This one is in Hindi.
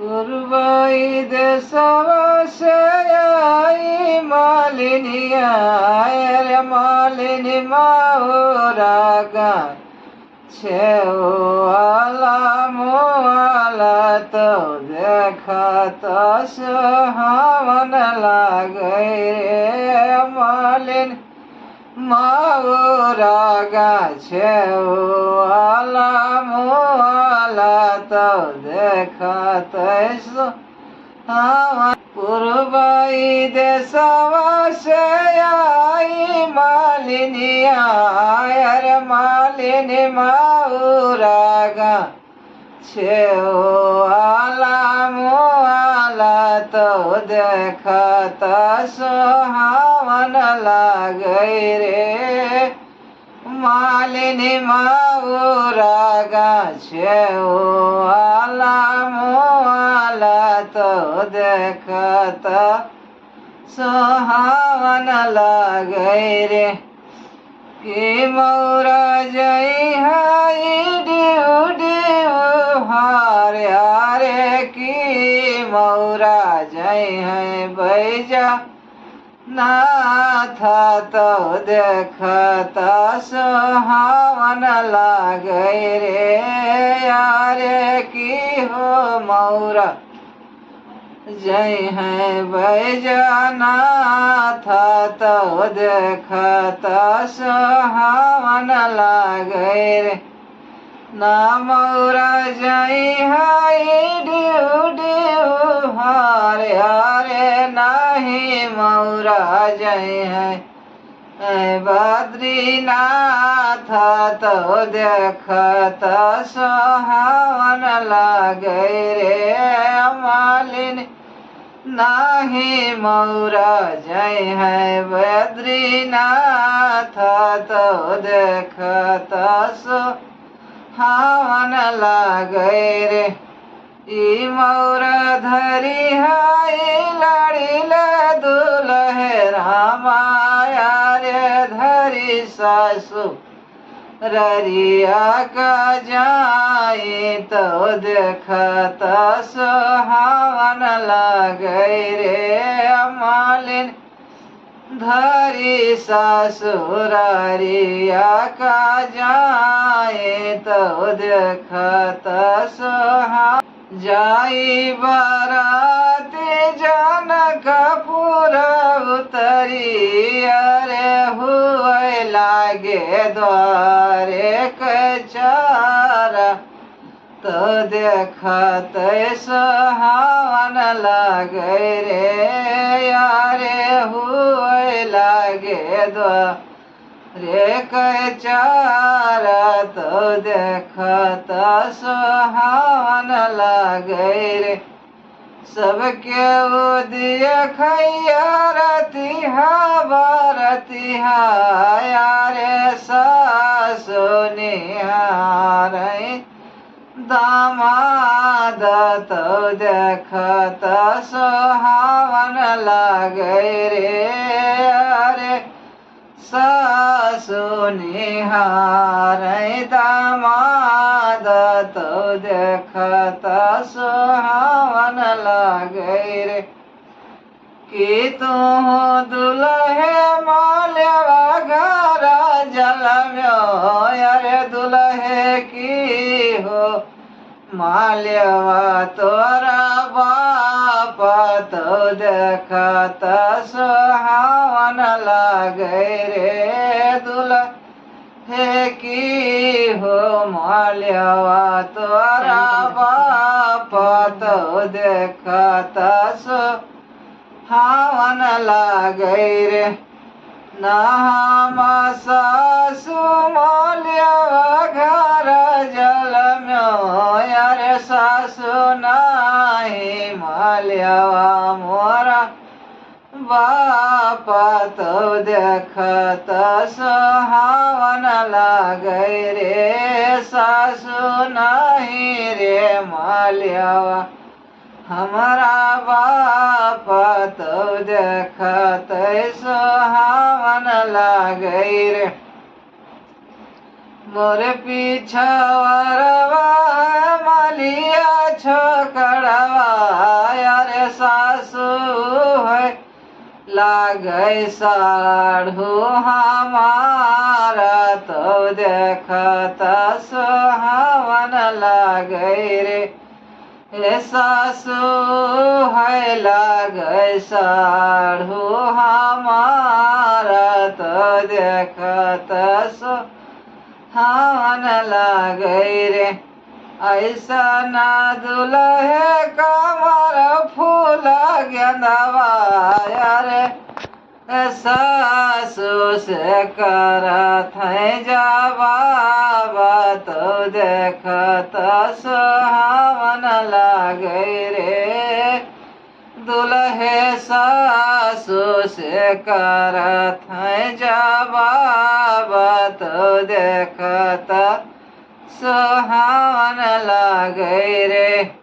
पूर्वई देशवा से आई मालिनिया रे मालिनी माओरा गाय छेवाला मोवाला तो देखत सुहावन लागे रे मालिन माओरा गाय छेवाला मोवाला तो देखत सुहावन पूर्वई देशवा से आई मालिनिया रे मालिनी माओरा गाय छेवाला मोवाला तो देखत सुहावन लागे रे मालिनी माओरा गाय छेवाला मोवाला तो देखत सुहावन लागे रे कि मौरा जई हाय डिउ डिउ हारे कि मौरा जई है बैजा नाथ तो देखत सुहावन लागे रे यारे की हो मौरा जय है बैजनाथ तो देखत सुहावन लागे रे ना मौरा जय है डिउ डिउ हारे हारे नाही मौरा जय है बद्रीनाथ तो देखत सुहावन लागे रे मालिनी नाही मौरा जय है बद्रीनाथ तो देखत सुहावन लागे रे ई मौरा धरी है लड़ीले दुल्हे रामाया रे धरी सासु ररिया का जाई तो देखत सुहावन लागे रे मालिन धरी ससुरारिया का जाए तो देखत सुहावन जाई बराती जनकपुर उतरी अरे हुए लागे द्वारे कचारा तो देखत सुहावन लागे रे यारे हुए लागे द्वारे कचारा तो देखत सुहावन लागे रे सबके उदिय खैया रतिहा बरतिहा यारे सासु निहारै दामाद तो देखत सुहावन लागे रे अरे सासु निहारै दामाद तो देखत सुहावन लागे रे कि तू दुल्हे माल्यवा घर जल में अरे दुल्हे की हो माल्यवा तोरा बाप तो देखत सुहावन लागे रे दुल्हे की हो माल्यवा तोरा बाप तो देखत सुहावन लागे रे नाम सासु माल्यवा घर जल में यारे सासु नाही माल्यवा मोरा बाप तो देखत सुहावन लागे रे सासु नाही रे माल्यवा हमारा बाप तो देखत सुहावन लागे रे मोर पीछा मालिक लिया छोकरवा अरे सासू है लागे साढ़ू हमारा तो देखत सुहावन लागे रे ए सासू है लागे साढ़ू हमारा तो देखत सुहावन लागे रे ऐसा ना दुल्हे कमर फूल गेंदवा रे सासू से करत है जवाब तो देखत सुहावन लागे रे दुल्हे सासू से करत है जवाब तो देखत सुहावन लागे रे।